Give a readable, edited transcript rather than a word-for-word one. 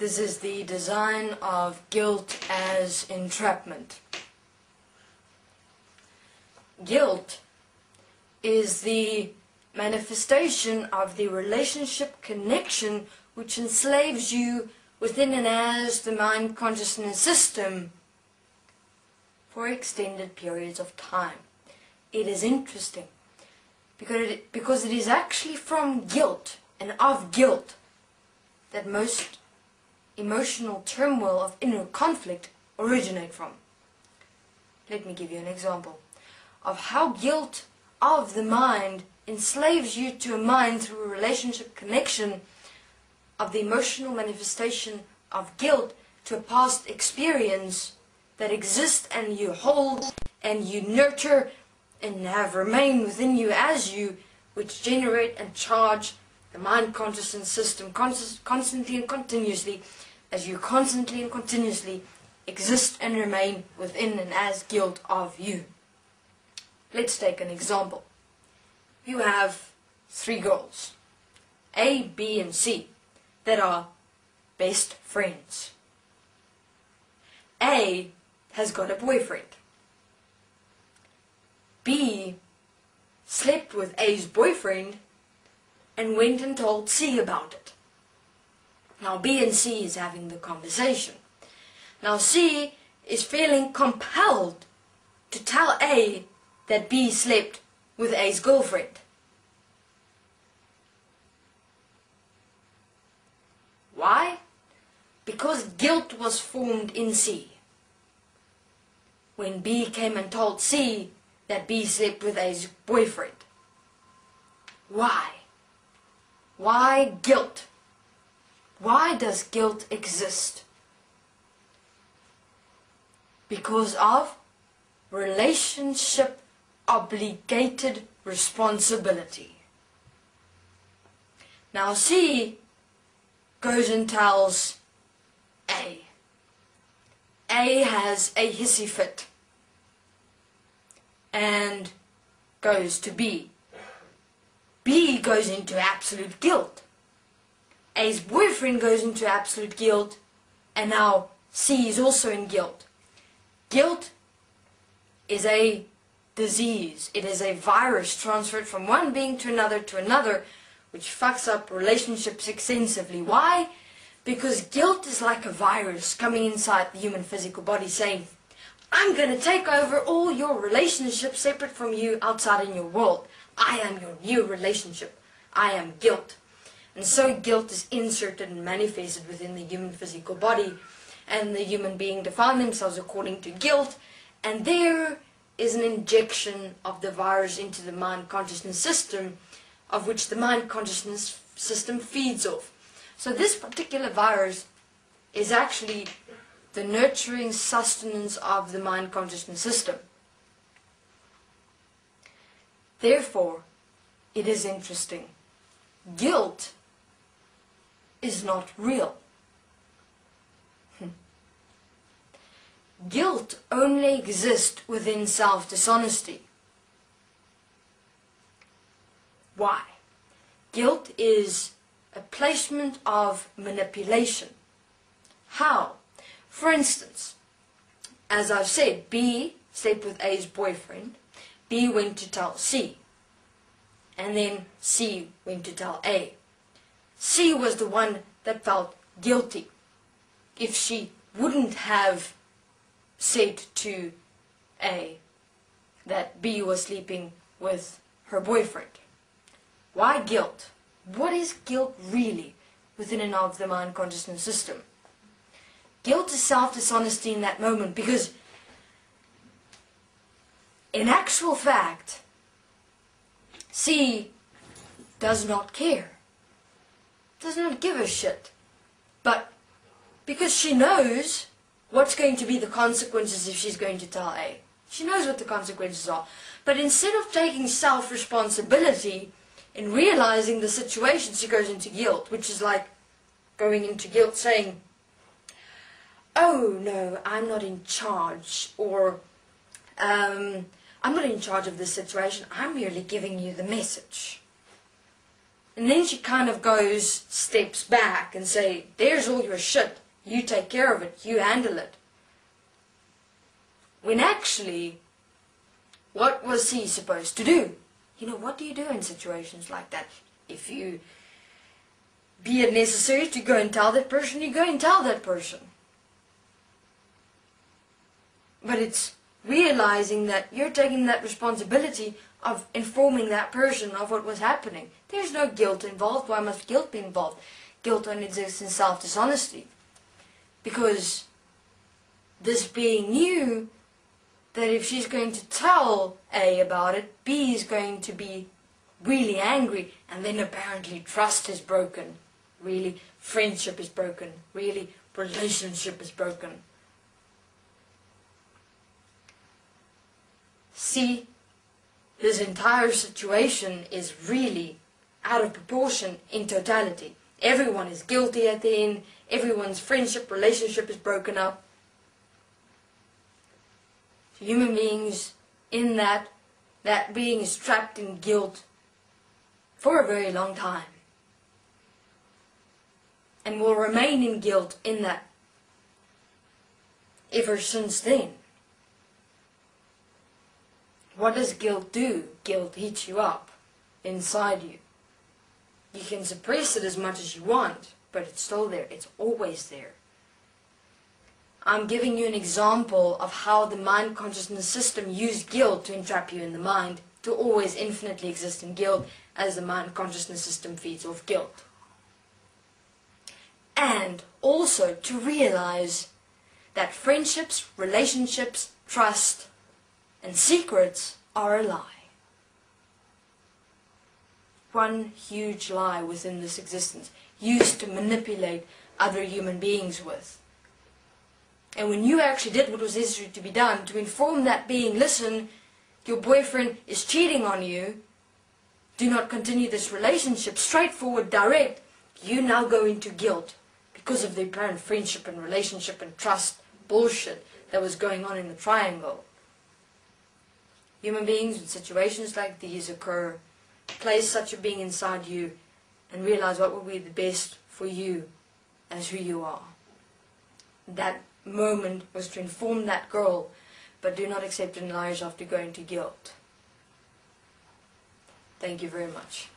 This is the design of guilt as entrapment. Guilt is the manifestation of the relationship connection which enslaves you within and as the mind consciousness system for extended periods of time. It is interesting because it is actually from guilt and of guilt that most emotional turmoil of inner conflict originate from. Let me give you an example of how guilt of the mind enslaves you to a mind through a relationship connection of the emotional manifestation of guilt to a past experience that exists and you hold and you nurture and have remained within you as you, which generate and charge the mind consciousness system constantly and continuously, as you constantly and continuously exist and remain within and as guilt of you. Let's take an example. You have 3 girls, A, B, and C, that are best friends. A has got a boyfriend. B slept with A's boyfriend and went and told C about it. Now B and C is having the conversation. Now C is feeling compelled to tell A that B slept with A's girlfriend. Why? Because guilt was formed in C. When B came and told C that B slept with A's boyfriend. Why? Why guilt? Why does guilt exist? Because of relationship obligated responsibility. Now C goes and tells A. A has a hissy fit and goes to B. B goes into absolute guilt. A's boyfriend goes into absolute guilt, and now C is also in guilt. Guilt is a disease. It is a virus transferred from one being to another, which fucks up relationships extensively. Why? Because guilt is like a virus coming inside the human physical body saying, I'm going to take over all your relationships separate from you outside in your world. I am your new relationship. I am guilt. And so guilt is inserted and manifested within the human physical body, and the human being define themselves according to guilt, and there is an injection of the virus into the mind consciousness system, of which the mind consciousness system feeds off. So this particular virus is actually the nurturing sustenance of the mind consciousness system. Therefore, it is interesting. Guilt is not real. Guilt only exists within self-dishonesty. Why? Guilt is a placement of manipulation. How? For instance, as I've said, B slept with A's boyfriend. B went to tell C. And then C went to tell A. C was the one that felt guilty if she wouldn't have said to A that B was sleeping with her boyfriend. Why guilt? What is guilt really within and of the mind consciousness system? Guilt is self-dishonesty in that moment, because in actual fact, C does not care, does not give a shit. But because she knows what's going to be the consequences if she's going to tell A, she knows what the consequences are. But instead of taking self-responsibility and realizing the situation, she goes into guilt, which is like going into guilt saying, oh no, I'm not in charge, or I'm not in charge of this situation, I'm merely giving you the message. And then she kind of goes steps back and say, there's all your shit, you take care of it, you handle it. When actually, what was he supposed to do? You know, what do you do in situations like that? If you be it necessary to go and tell that person, you go and tell that person. But it's realizing that you're taking that responsibility of informing that person of what was happening. There's no guilt involved. Why must guilt be involved? Guilt only exists in self-dishonesty. Because this being knew that if she's going to tell A about it, B is going to be really angry, and then apparently trust is broken. Really, friendship is broken. Really, relationship is broken. See, this entire situation is really out of proportion in totality. Everyone is guilty at the end. Everyone's friendship, relationship is broken up. Human beings in that being is trapped in guilt for a very long time. And will remain in guilt in that ever since then. What does guilt do? Guilt eats you up inside you. You can suppress it as much as you want, but it's still there. It's always there. I'm giving you an example of how the mind consciousness system used guilt to entrap you in the mind, to always infinitely exist in guilt, as the mind consciousness system feeds off guilt. And also to realize that friendships, relationships, trust, and secrets are a lie. One huge lie within this existence, used to manipulate other human beings with. And when you actually did what was necessary to be done, to inform that being, listen, your boyfriend is cheating on you, do not continue this relationship, straightforward, direct, you now go into guilt because of the apparent friendship and relationship and trust bullshit that was going on in the triangle. Human beings in situations like these occur. Place such a being inside you and realize what will be the best for you as who you are. That moment was to inform that girl, but do not accept and allow yourself to go into guilt. Thank you very much.